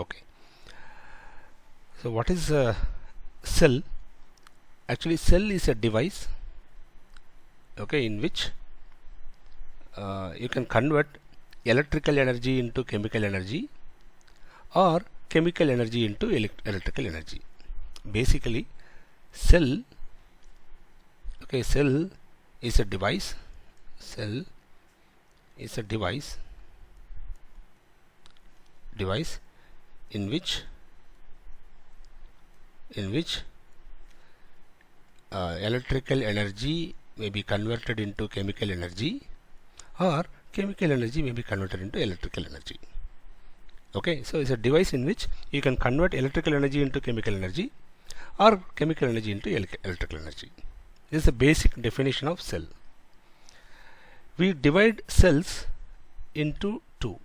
Okay, so what is a cell? Actually, cell is a device, okay, in which you can convert electrical energy into chemical energy or chemical energy into electrical energy. Basically, cell, okay, cell is a device. Cell is a device in which electrical energy may be converted into chemical energy or chemical energy may be converted into electrical energy. Okay, so it's a device in which you can convert electrical energy into chemical energy or chemical energy into electrical energy. This is the basic definition of cell. We divide cells into two.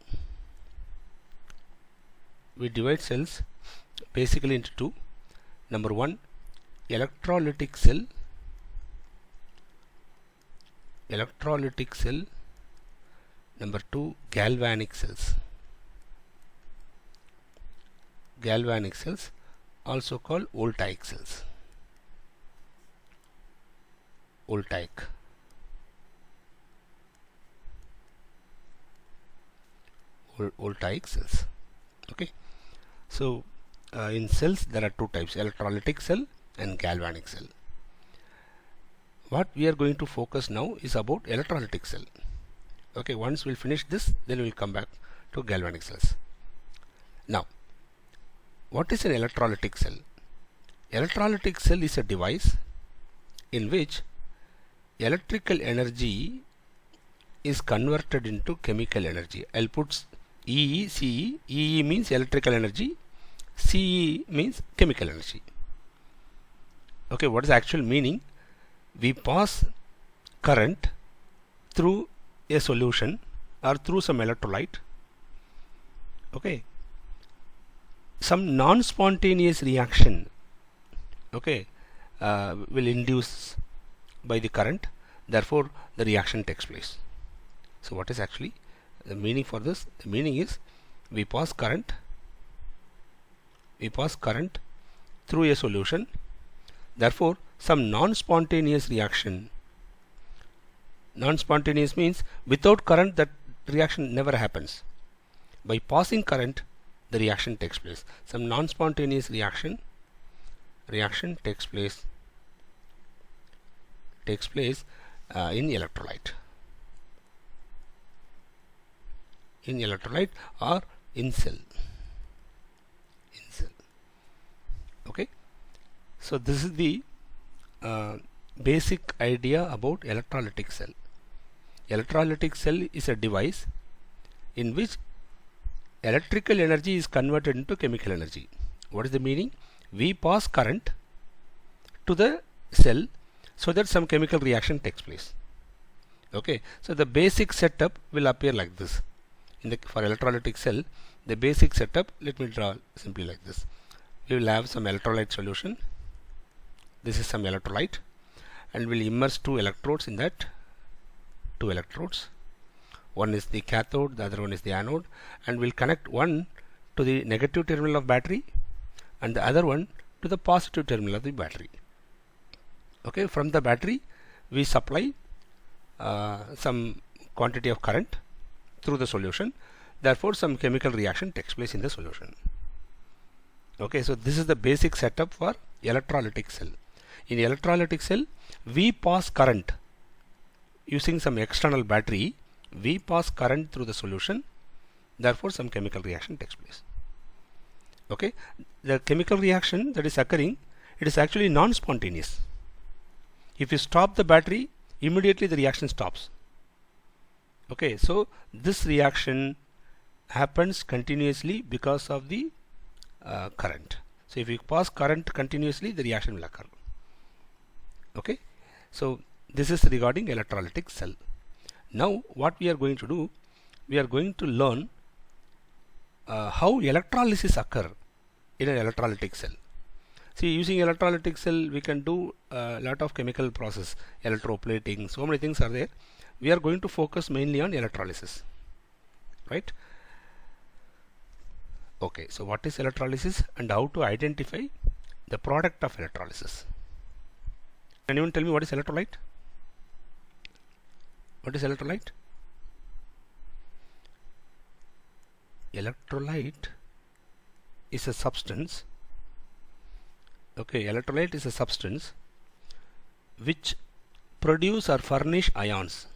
We divide cells basically into two. Number one, electrolytic cell. Number two, galvanic cells. Galvanic cells, also called voltaic cells. Voltaic cells. Okay, so in cells there are two types: electrolytic cell and galvanic cell. What we are going to focus now is about electrolytic cell. Okay, once we'll finish this, then we'll come back to galvanic cells. Now, what is an electrolytic cell? Electrolytic cell is a device in which electrical energy is converted into chemical energy. I'll put EE, CE. EE means electrical energy, CE means chemical energy. Okay, what is the actual meaning? We pass current through a solution or through some electrolyte. Okay, some non-spontaneous reaction, okay, will induce by the current, therefore the reaction takes place. So what is actually the meaning for this? The meaning is we pass current through a solution, therefore some non-spontaneous reaction. Non-spontaneous means without current that reaction never happens. By passing current, the reaction takes place. Some non-spontaneous reaction takes place in electrolyte or in cell. Okay, so this is the basic idea about electrolytic cell. Electrolytic cell is a device in which electrical energy is converted into chemical energy. What is the meaning? We pass current to the cell so that some chemical reaction takes place. Okay, so the basic setup will appear like this. For electrolytic cell, the basic setup, let me draw simply like this. We will have some electrolyte solution. This is some electrolyte, and we'll immerse two electrodes in that. Two electrodes. One is the cathode, the other one is the anode, and we'll connect one to the negative terminal of battery and the other one to the positive terminal of the battery. Okay, from the battery we supply some quantity of current through the solution, therefore some chemical reaction takes place in the solution. Okay, so this is the basic setup for electrolytic cell. In electrolytic cell, we pass current using some external battery. We pass current through the solution, therefore some chemical reaction takes place. Okay, the chemical reaction that is occurring, it is actually non-spontaneous. If you stop the battery, immediately the reaction stops. Okay, so this reaction happens continuously because of the current. So if you pass current continuously, the reaction will occur. Okay, so this is regarding electrolytic cell. Now what we are going to do, we are going to learn how electrolysis occur in an electrolytic cell. See, using electrolytic cell we can do a lot of chemical process, electroplating, so many things are there. We are going to focus mainly on electrolysis, right? Okay, so what is electrolysis and how to identify the product of electrolysis? Can anyone tell me what is electrolyte? What is electrolyte? Electrolyte is a substance. Okay, electrolyte is a substance which produce or furnish ions.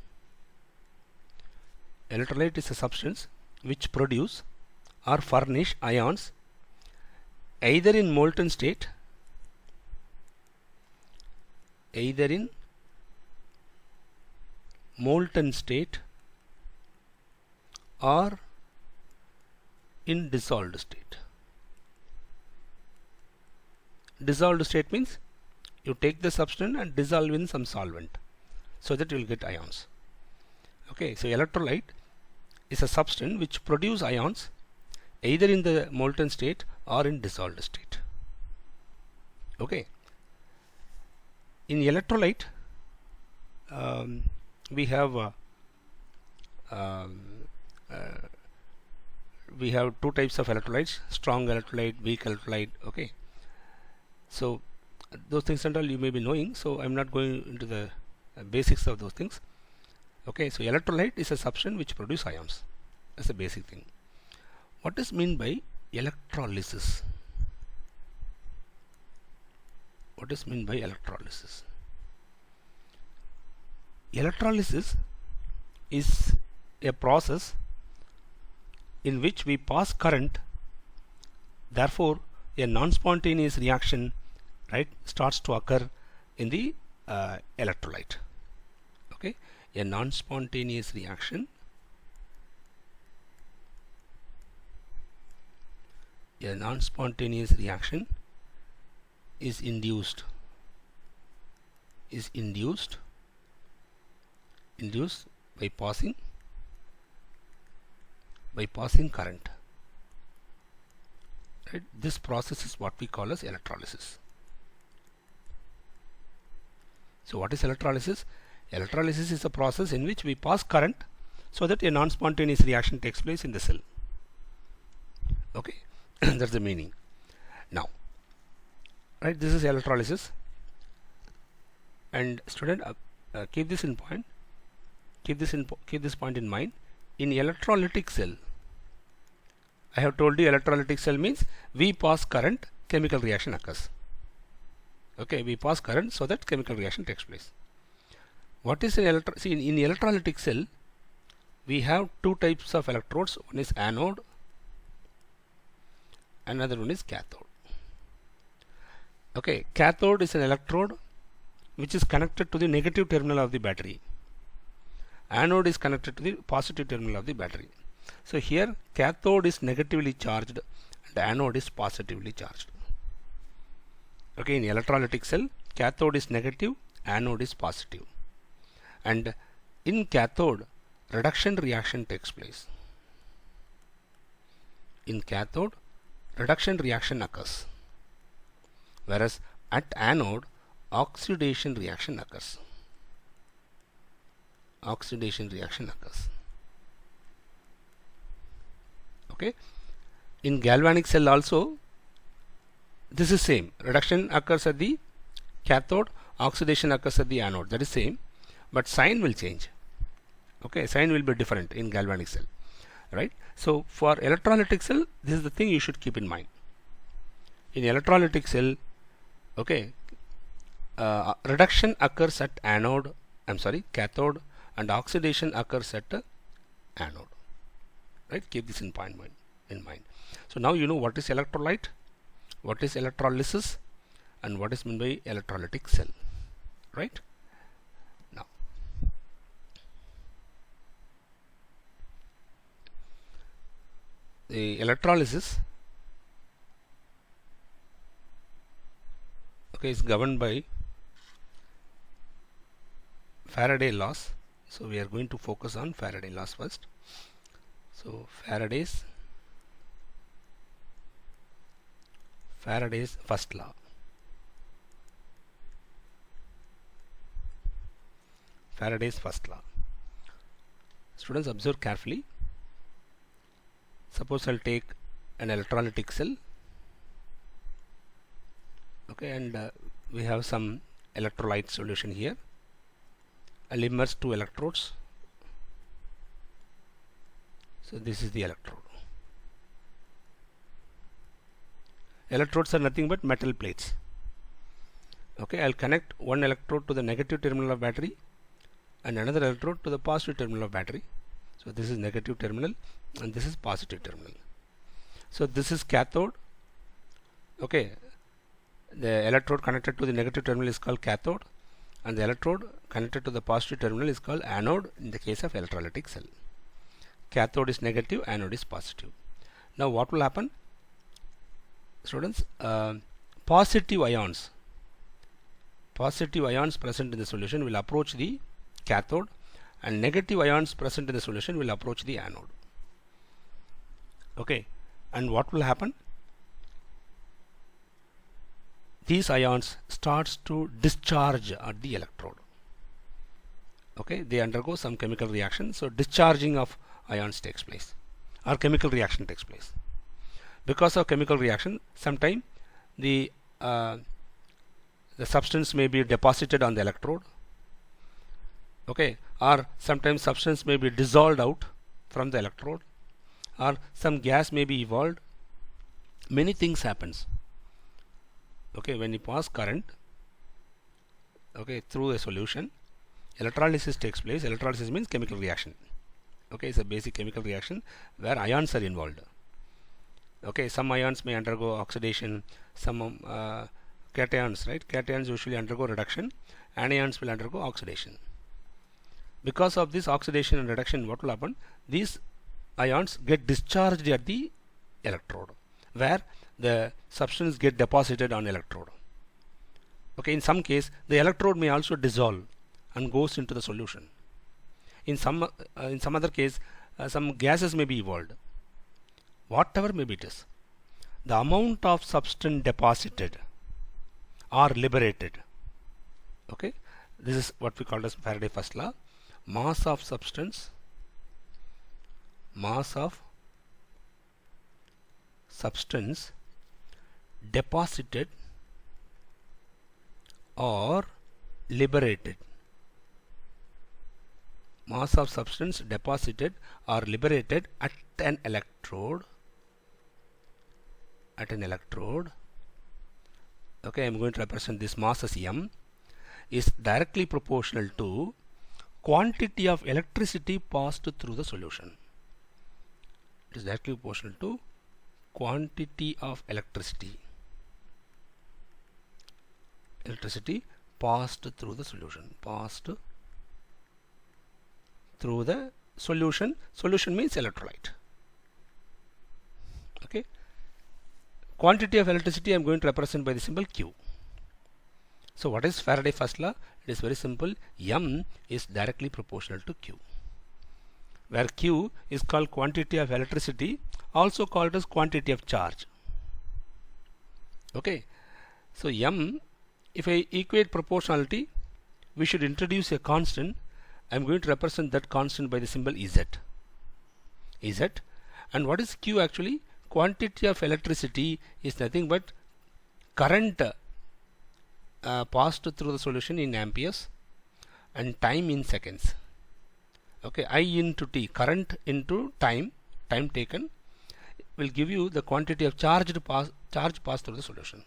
Electrolyte is a substance which produce or furnish ions either in molten state, or in dissolved state. Dissolved state means you take the substance and dissolve in some solvent so that you will get ions. Okay, so electrolyte is a substance which produce ions either in the molten state or in dissolved state. Okay, in electrolyte we have two types of electrolytes: strong electrolyte, weak electrolyte. Okay, so those things and all you may be knowing, so I'm not going into the basics of those things. Okay, so electrolyte is a substance which produce ions. That's a basic thing. What is meant by electrolysis? What is meant by electrolysis? Electrolysis is a process in which we pass current, therefore a non-spontaneous reaction, right, starts to occur in the electrolyte. Okay, a non-spontaneous reaction is induced by passing current. Right? This process is what we call as electrolysis. So what is electrolysis? Electrolysis is a process in which we pass current so that a non-spontaneous reaction takes place in the cell. Okay, that's the meaning. Now, right, this is electrolysis, and student, keep this point in mind. In electrolytic cell, I have told you electrolytic cell means we pass current, chemical reaction occurs. Okay, we pass current so that chemical reaction takes place. What is an in electrolytic cell, we have two types of electrodes. One is anode, another one is cathode. Okay, cathode is an electrode which is connected to the negative terminal of the battery. Anode is connected to the positive terminal of the battery. So here cathode is negatively charged and anode is positively charged. Okay, in electrolytic cell, cathode is negative, anode is positive, and in cathode reduction reaction takes place. In cathode reduction reaction occurs, whereas at anode oxidation reaction occurs. Okay, in galvanic cell also this is same. Reduction occurs at the cathode, oxidation occurs at the anode. That is same, but sign will change. Okay, sign will be different in galvanic cell, right? So for electrolytic cell, this is the thing you should keep in mind. In electrolytic cell, okay, reduction occurs at cathode, and oxidation occurs at anode. Right? Keep this in mind. So now you know what is electrolyte, what is electrolysis, and what is meant by electrolytic cell. Right? Now, the electrolysis, okay, is governed by Faraday laws. So we are going to focus on Faraday laws first. So Faraday's first law. Faraday's first law. Students, observe carefully. Suppose I'll take an electrolytic cell. Okay, and we have some electrolyte solution here. I'll immerse 2 electrodes. So this is the electrode. Electrodes are nothing but metal plates. Okay, I'll connect one electrode to the negative terminal of battery and another electrode to the positive terminal of battery. So this is negative terminal and this is positive terminal. So this is cathode. Okay, the electrode connected to the negative terminal is called cathode, and the electrode connected to the positive terminal is called anode in the case of electrolytic cell. Cathode is negative, anode is positive. Now what will happen, students? Positive ions present in the solution will approach the cathode, and negative ions present in the solution will approach the anode. Okay, and what will happen? These ions starts to discharge at the electrode. Okay, they undergo some chemical reaction, so discharging of ions takes place, or chemical reaction takes place. Because of chemical reaction, sometime the substance may be deposited on the electrode. Okay, or sometimes substance may be dissolved out from the electrode, or some gas may be evolved. Many things happens. Okay, when you pass current, okay, through a solution, electrolysis takes place. Electrolysis means chemical reaction. Okay, it's a basic chemical reaction where ions are involved. Okay, some ions may undergo oxidation, some cations, right? Cations usually undergo reduction, anions will undergo oxidation. Because of this oxidation and reduction, what will happen? These ions get discharged at the electrode, where the substance get deposited on electrode. Okay, in some case the electrode may also dissolve and goes into the solution. In some other case, some gases may be evolved. Whatever may be it is, the amount of substance deposited or liberated. Okay, this is what we call as Faraday First Law. Mass of substance deposited or liberated. Mass of substance deposited or liberated at an electrode. Okay, I am going to represent this mass as m, is directly proportional to quantity of electricity passed through the solution. It is directly proportional to quantity of electricity passed through the solution. Solution means electrolyte. Okay, quantity of electricity I am going to represent by the symbol Q. So what is Faraday First Law? It is very simple. M is directly proportional to Q, where Q is called quantity of electricity, also called as quantity of charge. Okay, so M, if I equate proportionality, we should introduce a constant. I am going to represent that constant by the symbol Z. And what is Q actually? Quantity of electricity is nothing but current passed through the solution in amperes and time in seconds. Okay, I into T, current into time taken, will give you the quantity of charge passed through the solution.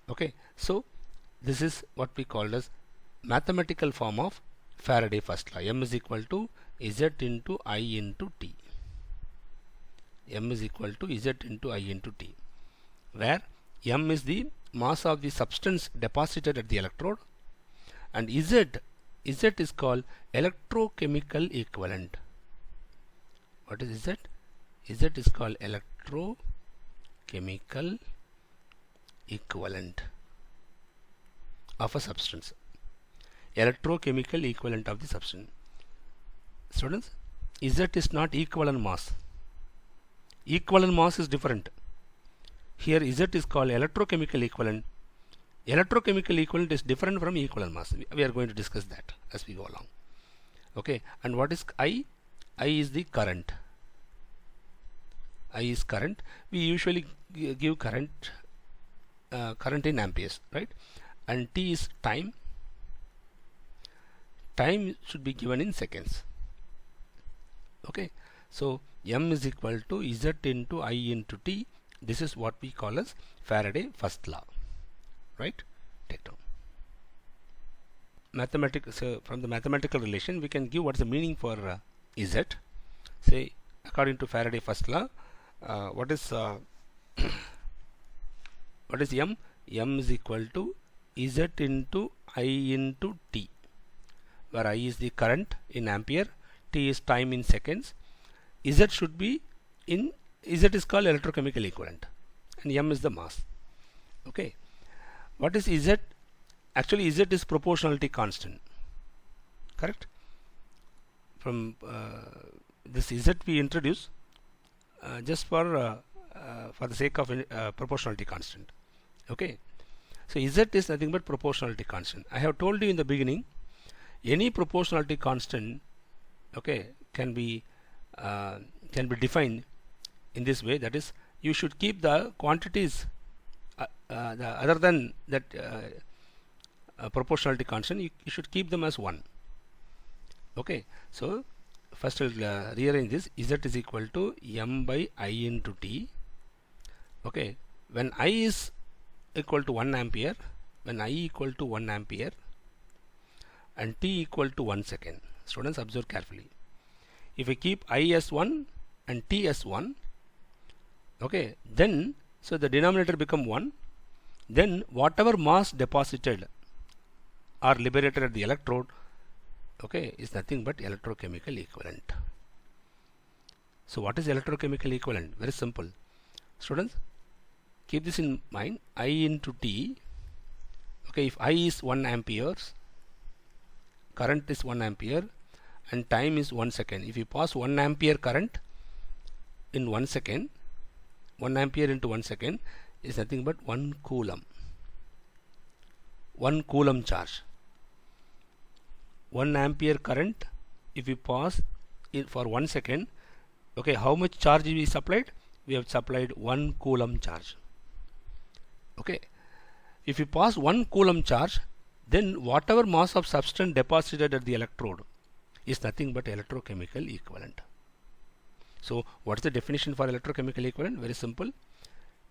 Okay, so this is what we call as mathematical form of Faraday First Law. M is equal to Z into I into T. M is equal to Z into I into T, where M is the mass of the substance deposited at the electrode, and Z is called electrochemical equivalent. What is Z? Z is called electrochemical equivalent of a substance. Electrochemical equivalent of the substance. Students, Z is not equivalent mass. Equivalent mass is different. Here Z is called electrochemical equivalent. Electrochemical equivalent is different from equivalent mass. We are going to discuss that as we go along. Okay, and what is I? I is the current. I is current. We usually give current in amperes, right? And T is time. Time should be given in seconds. Okay, so M is equal to Z into I into T. This is what we call as Faraday First Law, right? Take down. So from the mathematical relation, we can give what's the meaning for Z. Say, according to Faraday First Law, what is M? M is equal to Z into I into T, where I is the current in ampere, T is time in seconds. Z should be in, Z is called electrochemical equivalent, and M is the mass. Okay, what is Z? Actually, Z is proportionality constant, correct? From this Z we introduce just for the sake of proportionality constant. Okay, so Z is nothing but proportionality constant. I have told you in the beginning, any proportionality constant, okay, can be defined in this way. That is, you should keep the quantities other than that proportionality constant, you should keep them as 1. Okay, so first I'll rearrange this. Z is equal to M by I into T. Okay, when I is equal to 1 ampere, when I equal to 1 ampere and T equal to 1 second. Students, observe carefully. If I keep I as 1 and T as 1, okay, then so the denominator become 1, then whatever mass deposited or liberated at the electrode, okay, is nothing but electrochemical equivalent. So what is electrochemical equivalent? Very simple. Students, keep this in mind. I into T, okay, if I is 1 amperes, current is 1 ampere and time is 1 second. If you pass 1 ampere current in 1 second, 1 ampere into 1 second is nothing but 1 coulomb. 1 coulomb charge. 1 ampere current, if we pass in for 1 second, okay, how much charge we supplied? We have supplied 1 coulomb charge. Okay, if you pass 1 coulomb charge, then whatever mass of substance deposited at the electrode is nothing but electrochemical equivalent. So what is the definition for electrochemical equivalent? Very simple.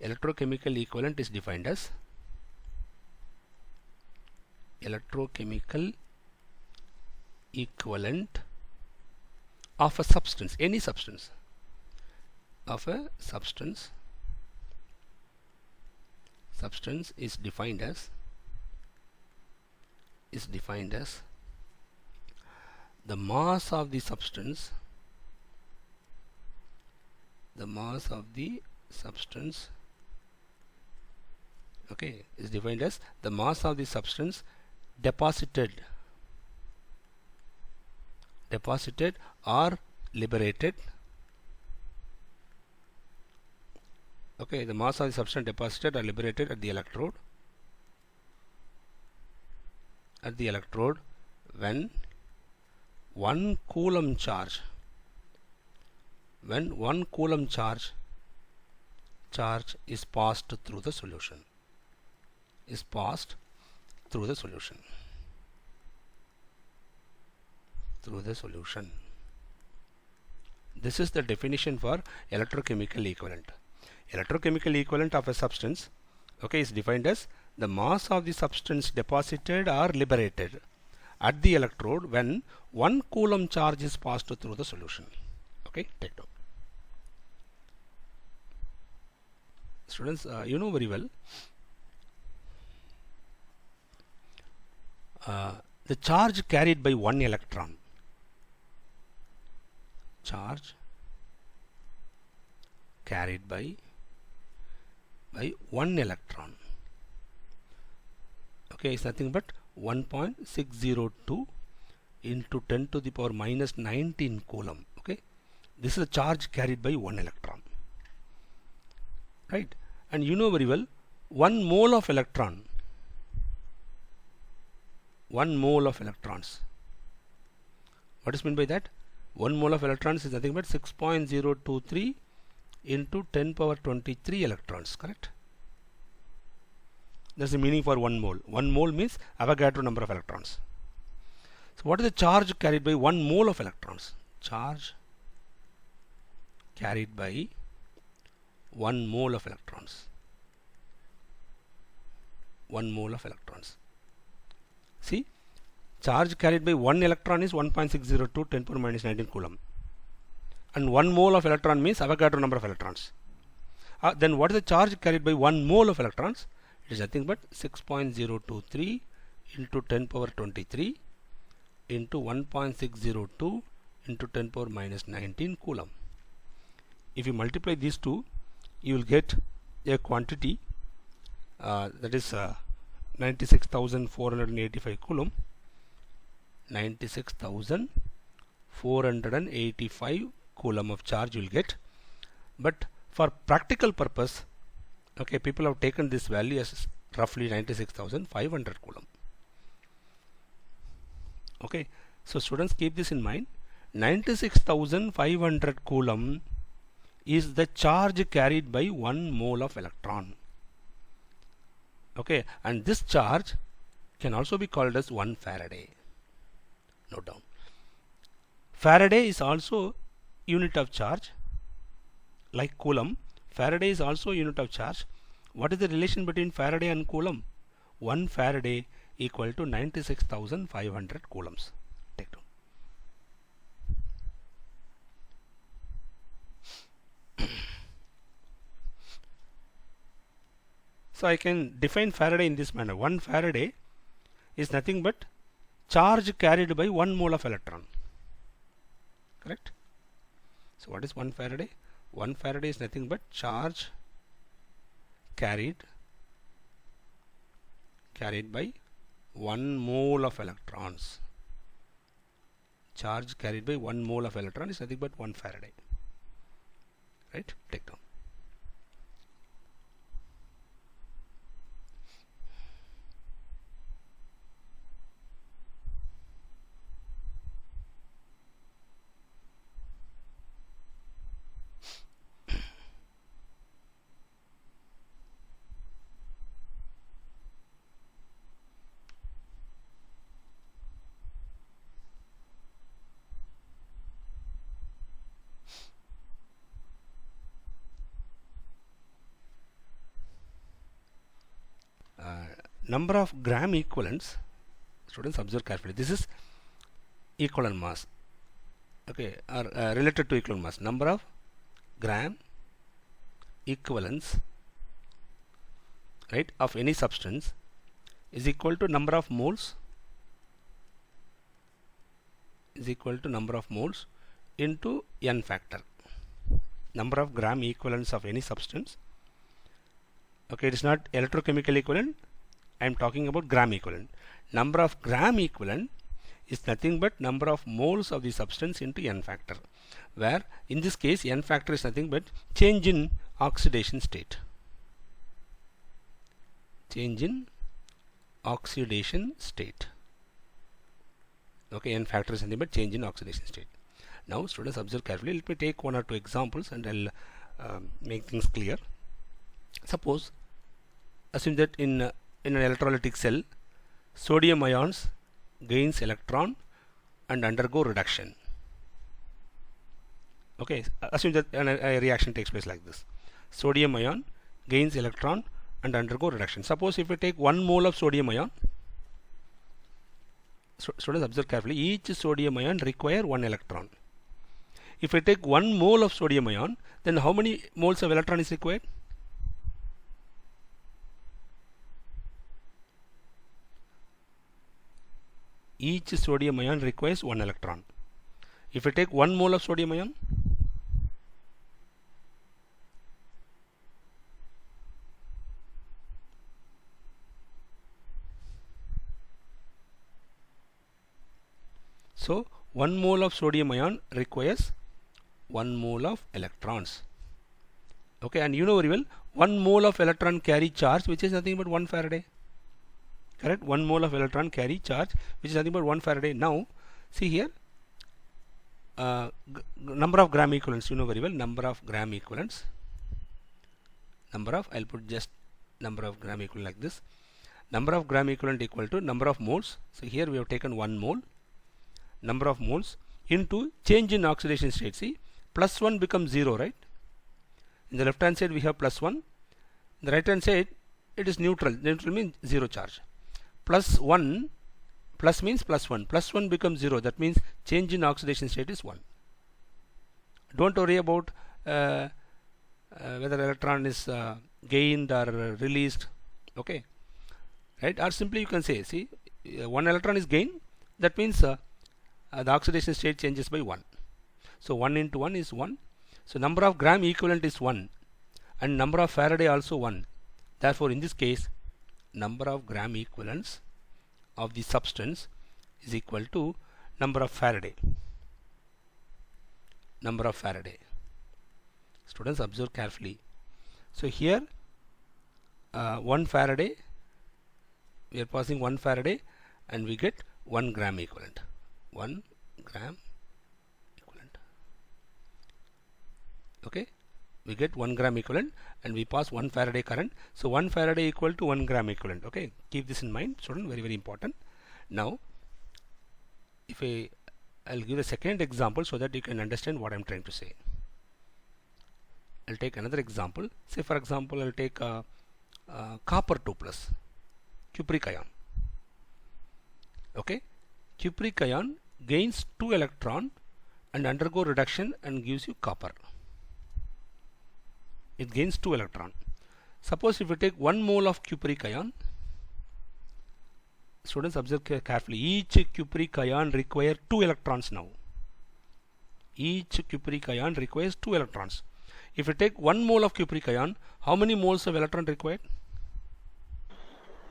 Electrochemical equivalent is defined as electrochemical equivalent of a substance, any substance, of a substance is defined as the mass of the substance, okay, is defined as the mass of the substance deposited or liberated, okay, the mass of the substance deposited or liberated at the electrode when 1 coulomb charge is passed through the solution. This is the definition for electrochemical equivalent. Electrochemical equivalent of a substance, okay, is defined as the mass of the substance deposited or liberated at the electrode when 1 coulomb charge is passed through the solution. Okay, take note. Students, you know very well the charge carried by 1 electron. Charge carried by 1 electron, okay, is nothing but 1.602 into 10 to the power minus 19 coulomb. Okay, this is a charge carried by 1 electron, right? And you know very well 1 mole of electron, 1 mole of electrons, what is meant by that? 1 mole of electrons is nothing but 6.023 into 10 power 23 electrons, correct? That's the meaning for 1 mole. 1 mole means Avogadro number of electrons. So what is the charge carried by 1 mole of electrons? Charge carried by 1 mole of electrons. 1 mole of electrons. See, charge carried by 1 electron is 1.602 10 power minus 19 coulomb. And 1 mole of electron means Avogadro number of electrons. Then what is the charge carried by 1 mole of electrons? It is nothing but 6.023 into 10 power 23 into 1.602 into 10 power minus 19 coulomb. If you multiply these two, you will get a quantity that is 96,485 coulomb. 96,485 coulomb of charge you will get. But for practical purpose, okay, people have taken this value as roughly 96,500 coulomb. Okay, so students, keep this in mind. 96,500 coulomb is the charge carried by 1 mole of electron. Okay, and this charge can also be called as 1 Faraday. Note down. Faraday is also unit of charge. Like coulomb, Faraday is also unit of charge. What is the relation between Faraday and coulomb? 1 Faraday equal to 96,500 coulombs. Take down. So I can define Faraday in this manner. 1 Faraday is nothing but charge carried by 1 mole of electron. Correct? So what is 1 Faraday? 1 Faraday is nothing but charge carried by 1 mole of electrons. Charge carried by 1 mole of electron is nothing but 1 Faraday. Right? Take down. Number of gram equivalents, students observe carefully. This is equivalent mass, okay, or related to equivalent mass. Number of gram equivalents, right, of any substance is equal to number of moles into n factor. Number of gram equivalents of any substance. Okay, it is not electrochemical equivalent. I am talking about gram equivalent. Number of gram equivalent is nothing but number of moles of the substance into n factor, where in this case n factor is nothing but change in oxidation state. Change in oxidation state. Okay, n factor is nothing but change in oxidation state. Now students observe carefully. Let me take 1 or 2 examples and I'll make things clear. Suppose, assume that in an electrolytic cell, sodium ions gains electron and undergo reduction. Okay, assume that a reaction takes place like this. Sodium ion gains electron and undergo reduction. Suppose if we take 1 mole of sodium ion, students observe carefully, each sodium ion require 1 electron. If we take 1 mole of sodium ion, then how many moles of electron is required? Each sodium ion requires 1 electron. If we take 1 mole of sodium ion, so 1 mole of sodium ion requires 1 mole of electrons. Okay, and you know very well 1 mole of electron carry charge, which is nothing but 1 Faraday. Correct? 1 mole of electron carry charge, which is nothing but 1 Faraday. Now see here, number of gram equivalents, you know very well, number of gram equivalents number of, I'll put just number of gram equivalent like this. Number of gram equivalent equal to number of moles. So here we have taken 1 mole, number of moles into change in oxidation state. See, plus 1 becomes 0, right? In the left hand side we have plus 1. In the right hand side it is neutral. Neutral means 0 charge. Plus 1, plus means plus 1. Plus 1 becomes 0. That means change in oxidation state is 1. Don't worry about whether electron is gained or released. Okay, right? Or simply you can say, see, 1 electron is gained. That means the oxidation state changes by 1. So 1 into 1 is 1. So number of gram equivalent is 1 and number of Faraday also 1. Therefore in this case number of gram equivalents of the substance is equal to number of Faraday. Number of Faraday. Students, observe carefully. So here 1 Faraday, we are passing 1 Faraday and we get 1 gram equivalent. 1 gram equivalent. Okay, we get 1 gram equivalent and we pass 1 Faraday current. So 1 Faraday equal to 1 gram equivalent. Okay, keep this in mind, student, very very important. Now if I'll give a second example so that you can understand what I'm trying to say. I'll take another example. Say for example I'll take copper 2 plus cupric ion. Okay, cupric ion gains 2 electron and undergo reduction and gives you copper. It gains 2 electron. Suppose if you take 1 mole of cupric ion, students observe carefully, each cupric ion requires 2 electrons now. Each cupric ion requires 2 electrons. If you take 1 mole of cupric ion, how many moles of electron required?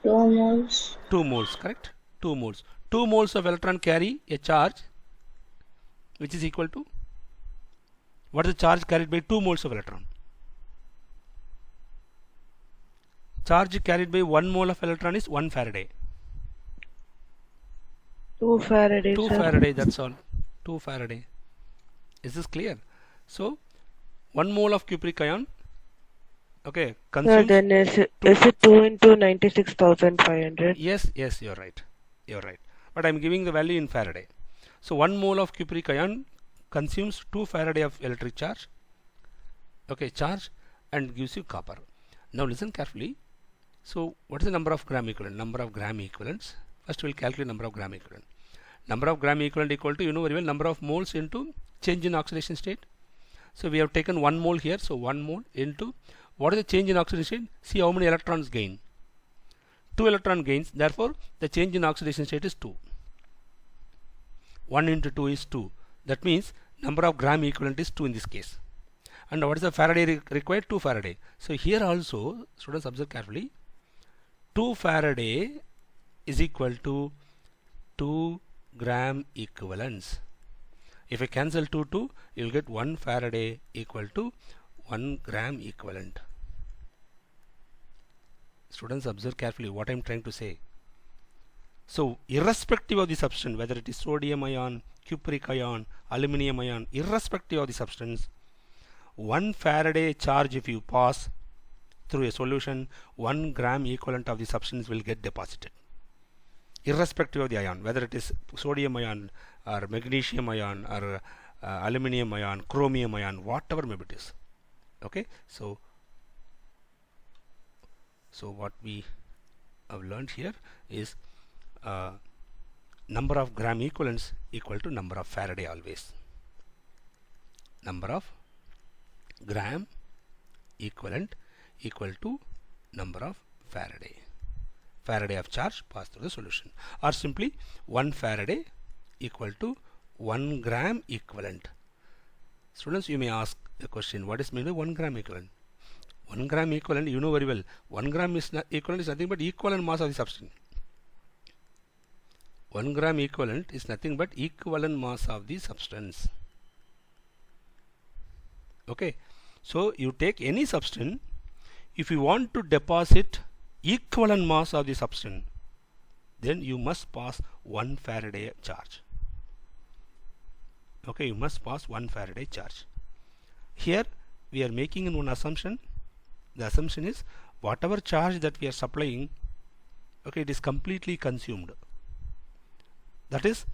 2 moles. 2 moles, correct? 2 moles. 2 moles of electron carry a charge which is equal to, what is the charge carried by 2 moles of electron? Charge carried by 1 mole of electron is 1 Faraday. 2 Faraday. 2 Faraday, that's all. 2 Faraday. Is this clear? So 1 mole of cupric ion, okay, consumes. Then is it 2 into 96,500? Yes, you're right. You're right. But I'm giving the value in Faraday. So 1 mole of cupric ion consumes 2 Faraday of electric charge. Okay, charge, and gives you copper. Now listen carefully. So what is the number of gram equivalent? Number of gram equivalents. First we'll calculate number of gram equivalent. Number of gram equivalent equal to, you know very well, number of moles into change in oxidation state. So we have taken 1 mole here. So 1 mole into, what is the change in oxidation state? See how many electrons gain. 2 electron gains. Therefore the change in oxidation state is 2. 1 into 2 is 2. That means number of gram equivalent is 2 in this case. And what is the Faraday required? 2 Faraday. So here also, students observe carefully, 2 Faraday is equal to 2 gram equivalents. If I cancel 2, you will get 1 Faraday equal to 1 gram equivalent. Students observe carefully what I am trying to say. So irrespective of the substance, whether it is sodium ion, cupric ion, aluminum ion, irrespective of the substance, 1 Faraday charge if you pass through a solution, 1 gram equivalent of the substance will get deposited. Irrespective of the ion, whether it is sodium ion or magnesium ion or aluminum ion, chromium ion, whatever maybe it is. Okay, so what we have learned here is number of gram equivalents equal to number of Faraday always. Number of gram equivalent equal to number of Faraday. Faraday of charge passed through the solution, or simply 1 Faraday equal to 1 gram equivalent. Students, you may ask a question, what is meant by 1 gram equivalent? 1 gram equivalent, you know very well, 1 gram is equivalent is nothing but equivalent mass of the substance. 1 gram equivalent is nothing but equivalent mass of the substance. Okay, so you take any substance, if you want to deposit equivalent mass of the substance, then you must pass 1 Faraday charge. Okay, you must pass 1 Faraday charge. Here we are making one assumption. The assumption is whatever charge that we are supplying, okay, it is completely consumed. That is,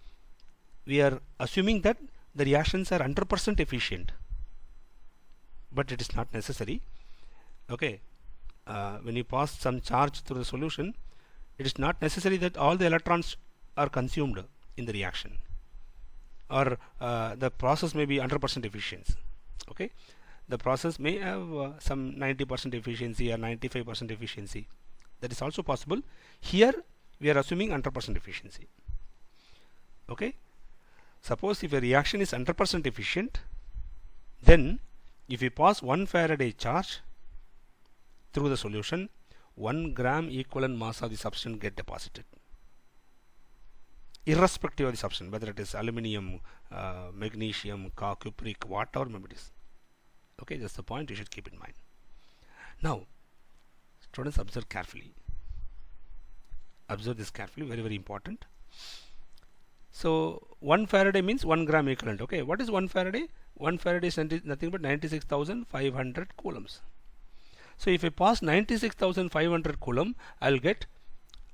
we are assuming that the reactions are 100% efficient, but it is not necessary. Okay, when you pass some charge through the solution, it is not necessary that all the electrons are consumed in the reaction, or the process may be 100% efficient. Okay, the process may have some 90% efficiency or 95% efficiency. That is also possible. Here we are assuming 100% efficiency. Okay, suppose if a reaction is 100% efficient, then if we pass 1 Faraday charge through the solution, 1 gram equivalent mass of the substance get deposited, irrespective of the substance, whether it is aluminium, magnesium, cupric, whatever maybe it is. Okay, that's the point you should keep in mind. Now, students, observe carefully. Observe this carefully, very, very important. So 1 Faraday means 1 gram equivalent. Okay, what is 1 Faraday? 1 Faraday is nothing but 96,500 coulombs. So if I pass 96,500 coulomb, I'll get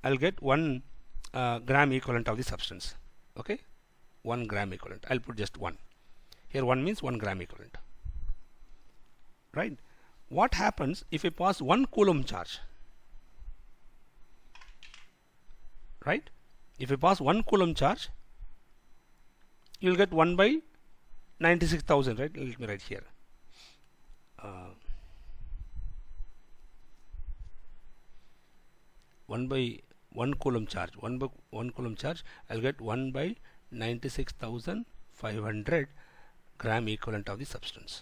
1 gram equivalent of the substance. Okay, 1 gram equivalent. I'll put just 1. Here 1 means 1 gram equivalent. Right? What happens if I pass 1 coulomb charge? Right? If I pass 1 coulomb charge, you will get 1 by 96,000. Right? Let me write here. 1 by 1 coulomb charge. 1 by 1 coulomb charge, I'll get 1 by 96,500 gram equivalent of the substance.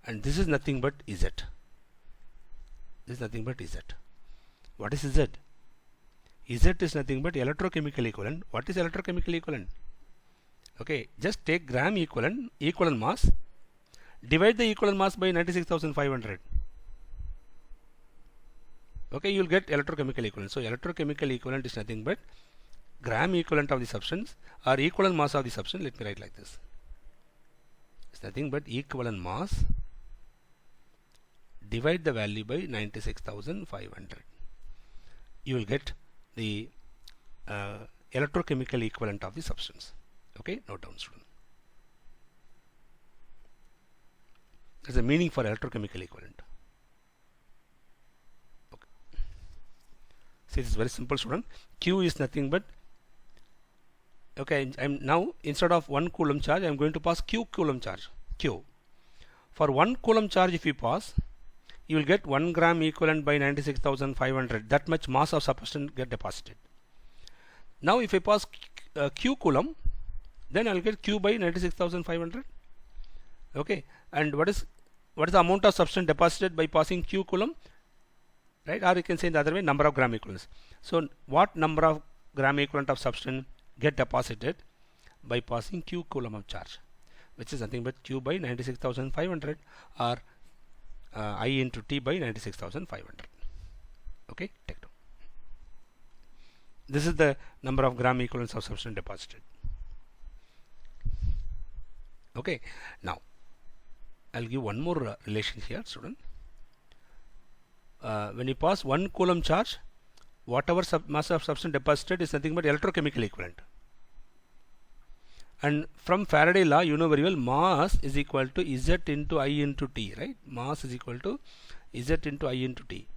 And this is nothing but Z. This is nothing but Z. What is Z? Z is nothing but electrochemical equivalent. What is electrochemical equivalent? Okay, just take gram equivalent mass, divide the equivalent mass by 96,500. Okay, you will get electrochemical equivalent. So electrochemical equivalent is nothing but gram equivalent of the substance or equivalent mass of the substance. Let me write like this. It's nothing but equivalent mass, divide the value by 96,500. You will get the electrochemical equivalent of the substance. Okay, note down, student. There's a meaning for electrochemical equivalent. Okay. See, this is very simple, student. Q is nothing but, okay, I'm now instead of 1 coulomb charge, I'm going to pass Q coulomb charge. Q. For 1 coulomb charge, if you pass, you will get 1 gram equivalent by 96,500. That much mass of substance get deposited. Now, if I pass Q coulomb, then I will get Q by 96,500. Okay, and what is the amount of substance deposited by passing Q coulomb? Right, or you can say in the other way, number of gram equivalents. So, what number of gram equivalent of substance get deposited by passing Q coulomb of charge, which is nothing but Q by 96,500 or I into T by 96,500. Okay, take down. This is the number of gram equivalents of substance deposited. Okay, now I'll give one more relation here, student. When you pass 1 coulomb charge, whatever mass of substance deposited is nothing but electrochemical equivalent. And from Faraday law, you know very well, mass is equal to Z into I into T, right? Mass is equal to Z into I into T.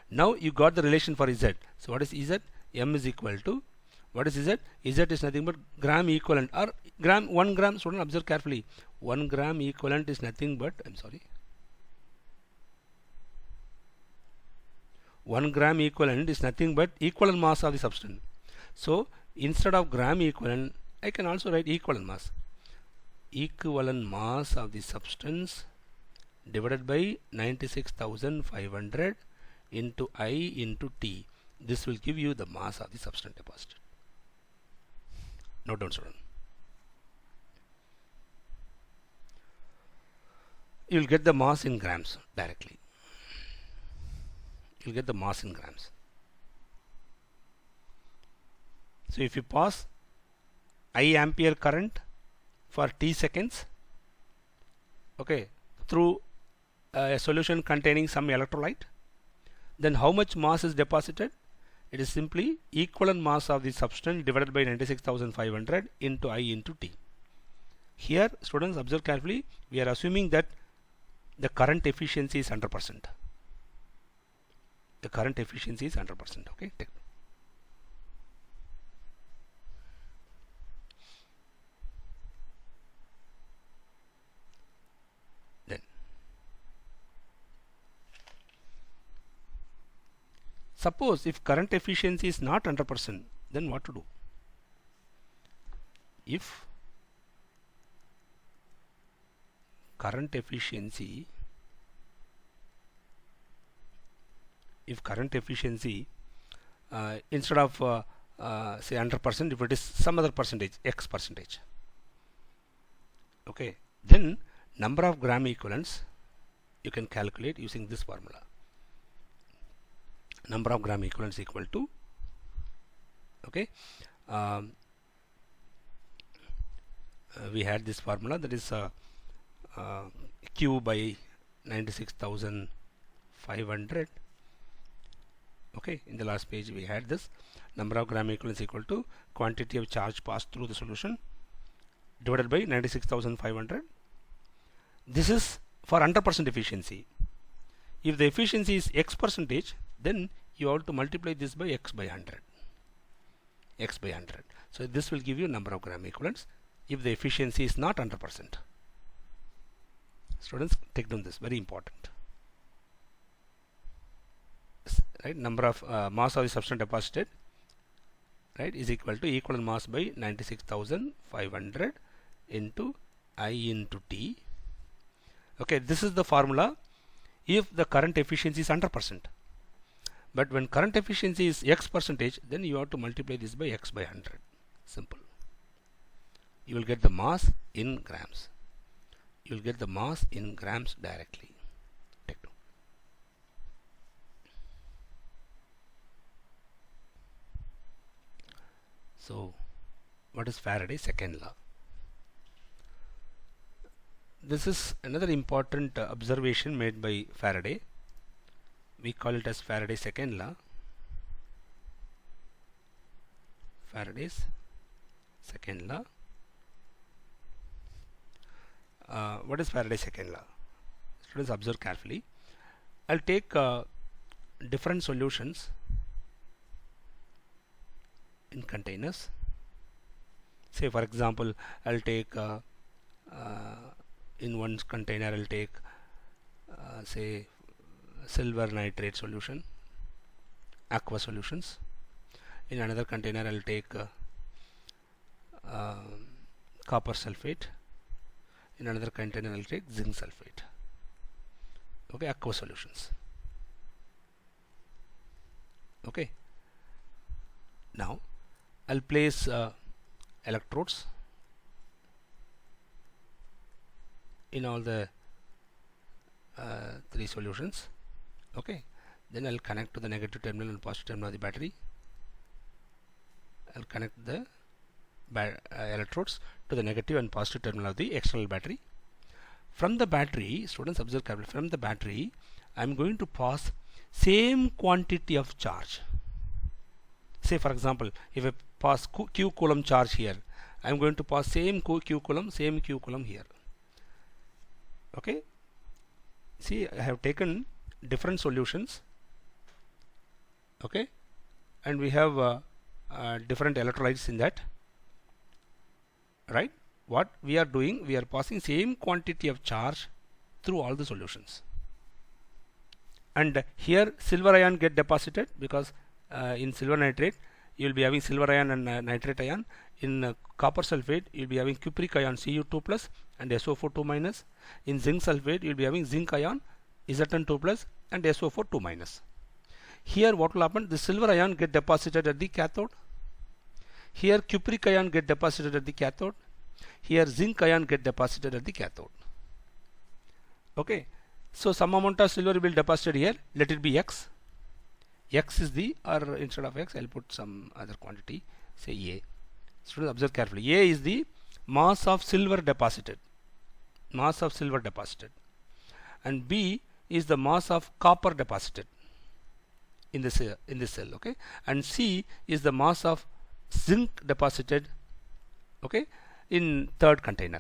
Now you got the relation for Z. So what is Z? M is equal to, what is Z? Z is nothing but gram equivalent or gram, 1 gram, student, observe carefully. 1 gram equivalent is nothing but, 1 gram equivalent is nothing but equivalent mass of the substance. So instead of gram equivalent, I can also write equivalent mass. Equivalent mass of the substance divided by 96,500 into I into T. This will give you the mass of the substance deposited. Note down, student. You will get the mass in grams directly. You will get the mass in grams. So if you pass I ampere current for T seconds, okay, through a solution containing some electrolyte, then how much mass is deposited? It is simply equivalent mass of the substance divided by 96,500 into I into T. Here, students, observe carefully, we are assuming that the current efficiency is 100%. The current efficiency is 100%. Okay. Then suppose if current efficiency is not 100%, then what to do? If current efficiency instead of say 100%, if it is some other percentage, X percentage, okay, then number of gram equivalents you can calculate using this formula. Number of gram equivalents equal to, okay, we had this formula, that is Q by 96,500. Okay, in the last page we had this number of gram equivalents equal to quantity of charge passed through the solution divided by 96,500. This is for 100% efficiency. If the efficiency is X percentage, then you have to multiply this by X by 100. X by 100. So this will give you number of gram equivalents if the efficiency is not 100%. Students, take down this, very important. Right, number of mass of the substance deposited, right, is equal to equivalent mass by 96,500 into I into T. Okay, this is the formula if the current efficiency is 100%. But when current efficiency is X percentage, then you have to multiply this by X by 100. Simple. You will get the mass in grams. You will get the mass in grams directly. Take two. So, what is Faraday's second law? This is another important observation made by Faraday. We call it as Faraday's second law. Faraday's second law. What is Faraday's second law? Students, observe carefully. I'll take different solutions in containers. Say for example, I'll take in one container I'll take say silver nitrate solution, aqua solutions. In another container I'll take copper sulfate. In another container I'll take zinc sulfate. Okay, aqua solutions. Okay, now I'll place electrodes in all the three solutions. Okay, then I'll connect to the negative terminal and positive terminal of the battery. I'll connect the electrodes to the negative and positive terminal of the external battery. From the battery, students, observe carefully, from the battery I'm going to pass same quantity of charge. Say for example, if I pass Q coulomb charge here, I'm going to pass same Q coulomb here. Okay, see, I have taken different solutions. Okay, and we have different electrolytes in that. Right, what we are doing, we are passing same quantity of charge through all the solutions, and here silver ion get deposited because in silver nitrate you will be having silver ion and nitrate ion. In copper sulfate you will be having cupric ion Cu2 plus and SO4 2 minus. In zinc sulfate you will be having zinc ion Zn2 plus and SO4 2 minus. Here what will happen, the silver ion get deposited at the cathode. Here cupric ion get deposited at the cathode. Here zinc ion get deposited at the cathode. Okay, so some amount of silver will be deposited here. Let it be X. X is the, or instead of X I'll put some other quantity, say A. Students, observe carefully. A is the mass of silver deposited. Mass of silver deposited. and B is the mass of copper deposited in this cell, okay, and C is the mass of zinc deposited, okay, in third container.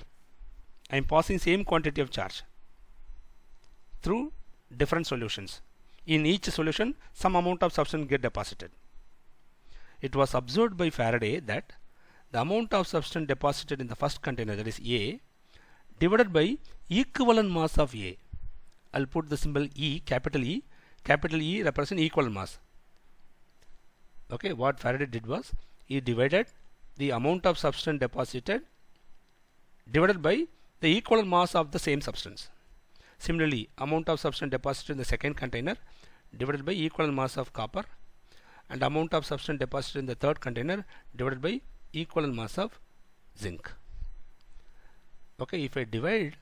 I am passing same quantity of charge through different solutions. In each solution, some amount of substance get deposited. It was observed by Faraday that the amount of substance deposited in the first container, that is A, divided by equivalent mass of A. I'll put the symbol E, capital E. Capital E represents equivalent mass. Okay, what Faraday did was he divided the amount of substance deposited divided by the equivalent mass of the same substance. Similarly, amount of substance deposited in the second container divided by equivalent mass of copper, and amount of substance deposited in the third container divided by equivalent mass of zinc. Okay, if I divide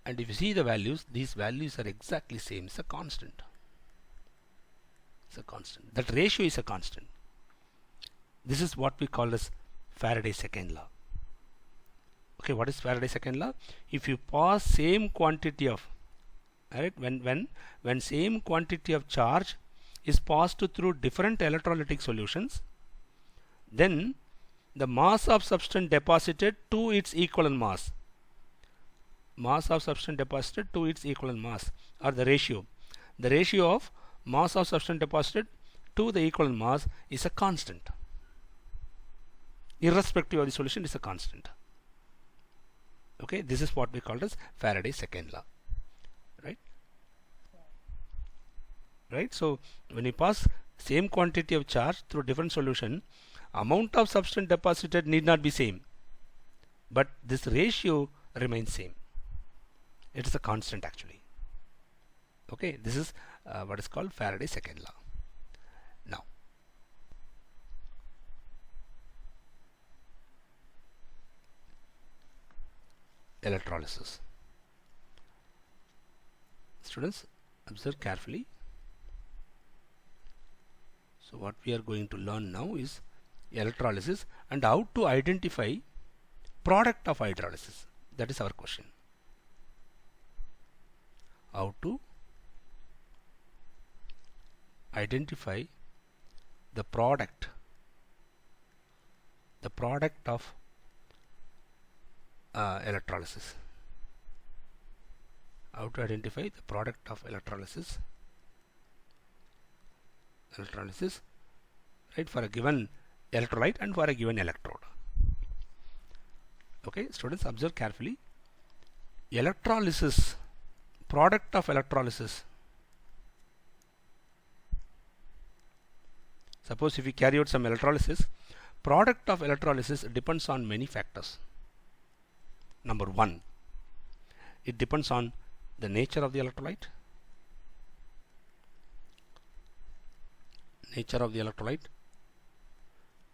and if you see the values, these values are exactly same. It's a constant. It's a constant. That ratio is a constant. This is what we call as Faraday's second law. Okay, what is Faraday's second law? If you pass same quantity of, right, when same quantity of charge is passed through different electrolytic solutions, then the mass of substance deposited to its equivalent mass, of substance deposited to its equivalent mass, or the ratio of mass of substance deposited to the equivalent mass is a constant. Irrespective of the solution, is a constant. Okay, this is what we call as Faraday's second law. Right, so when you pass same quantity of charge through different solution, amount of substance deposited need not be same, but this ratio remains same. It is a constant actually. Okay, this is what is called Faraday's second law. Now, electrolysis. Students, observe carefully. So what we are going to learn now is electrolysis and how to identify product of hydrolysis. That is our question. How to identify the product of electrolysis. How to identify the product of electrolysis, right, for a given electrolyte and for a given electrode. Okay, students, observe carefully. Electrolysis, product of electrolysis. Suppose if we carry out some electrolysis, product of electrolysis depends on many factors. Number one, it depends on the nature of the electrolyte.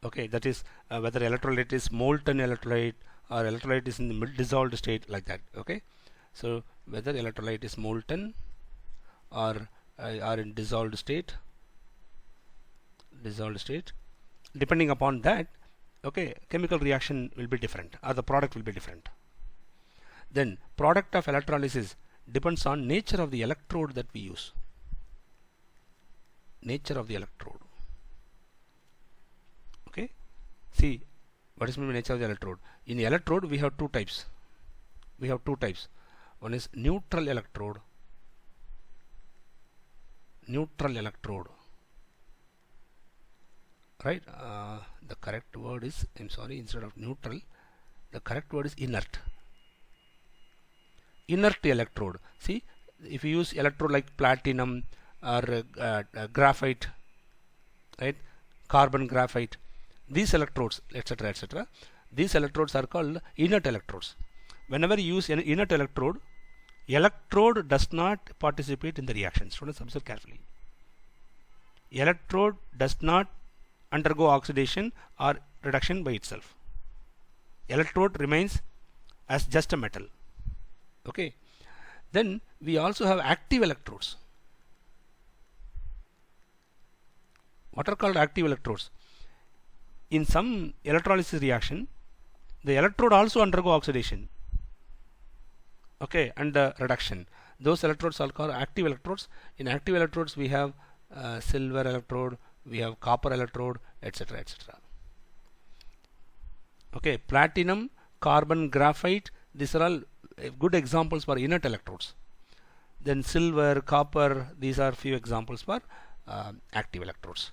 Okay, that is whether electrolyte is molten electrolyte or electrolyte is in the dissolved state, like that. Okay, so whether electrolyte is molten or in dissolved state, depending upon that, okay, chemical reaction will be different or the product will be different. Then product of electrolysis depends on nature of the electrode that we use. Nature of the electrode. Okay, see what is the nature of the electrode. In electrode we have two types. One is neutral electrode. Right, the correct word is, I'm sorry, instead of neutral, the correct word is inert. Inert electrode. See, if you use electrode like platinum or graphite, right, carbon graphite, these electrodes, etc., these electrodes are called inert electrodes. Whenever you use an inert electrode does not participate in the reaction. Students, observe carefully. Electrode does not undergo oxidation or reduction by itself. Electrode remains as just a metal. Okay, then we also have active electrodes. What are called active electrodes? In some electrolysis reaction, the electrode also undergo oxidation, okay, and reduction. those electrodes are called active electrodes. In active electrodes we have silver electrode, we have copper electrode, etc., etc. Okay, platinum, carbon, graphite, these are all good examples for inert electrodes. Then silver, copper, these are few examples for active electrodes.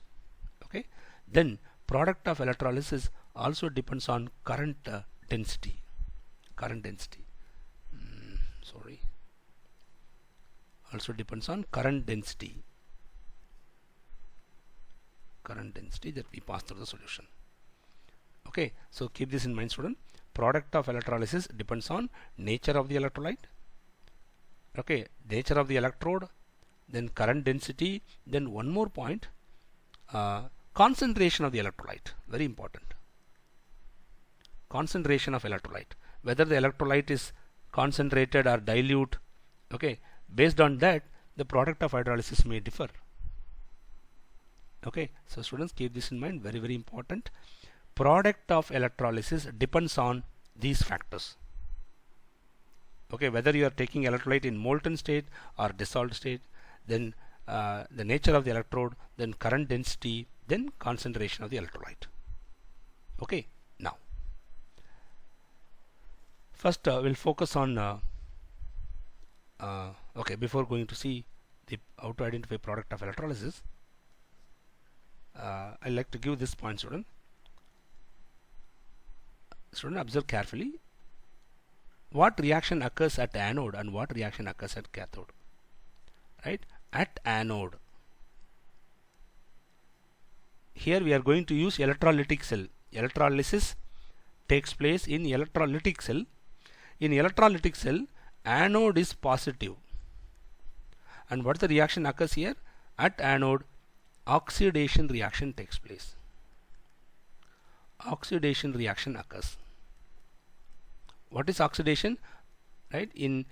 Okay, then product of electrolysis also depends on current density. Also depends on current density that we pass through the solution. Okay, so keep this in mind, student. Product of electrolysis depends on nature of the electrolyte, okay, nature of the electrode, then current density, then one more point, concentration of the electrolyte, very important. Concentration of electrolyte, whether the electrolyte is concentrated or dilute, okay, based on that the product of hydrolysis may differ. Okay, so students, keep this in mind, very, very important. Product of electrolysis depends on these factors. Okay, whether you are taking electrolyte in molten state or dissolved state, then the nature of the electrode, then current density, then concentration of the electrolyte. Okay, now first we'll focus on okay, before going to see how to identify product of electrolysis, I like to give this point, student. Student, observe carefully what reaction occurs at anode and what reaction occurs at cathode. Right, at anode, here we are going to use electrolytic cell. Electrolysis takes place in electrolytic cell. In electrolytic cell, anode is positive, and what the reaction occurs here? At anode, oxidation reaction takes place. Oxidation reaction occurs. What is oxidation? Right, in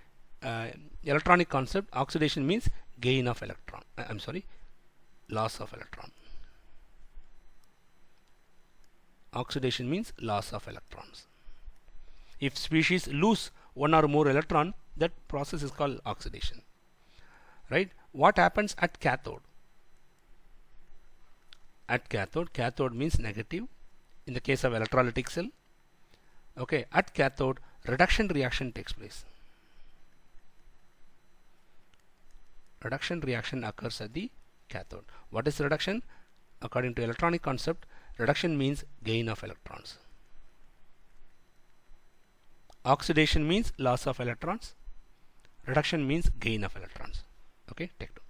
electronic concept, oxidation means gain of electron. Loss of electron. Oxidation means loss of electrons. If species lose one or more electron, that process is called oxidation. Right? What happens at cathode? At cathode means negative in the case of electrolytic cell. Okay, at cathode, reduction reaction takes place. Reduction reaction occurs at the cathode. What is reduction? According to electronic concept, reduction means gain of electrons. Oxidation means loss of electrons. Reduction means gain of electrons. Okay, take 2.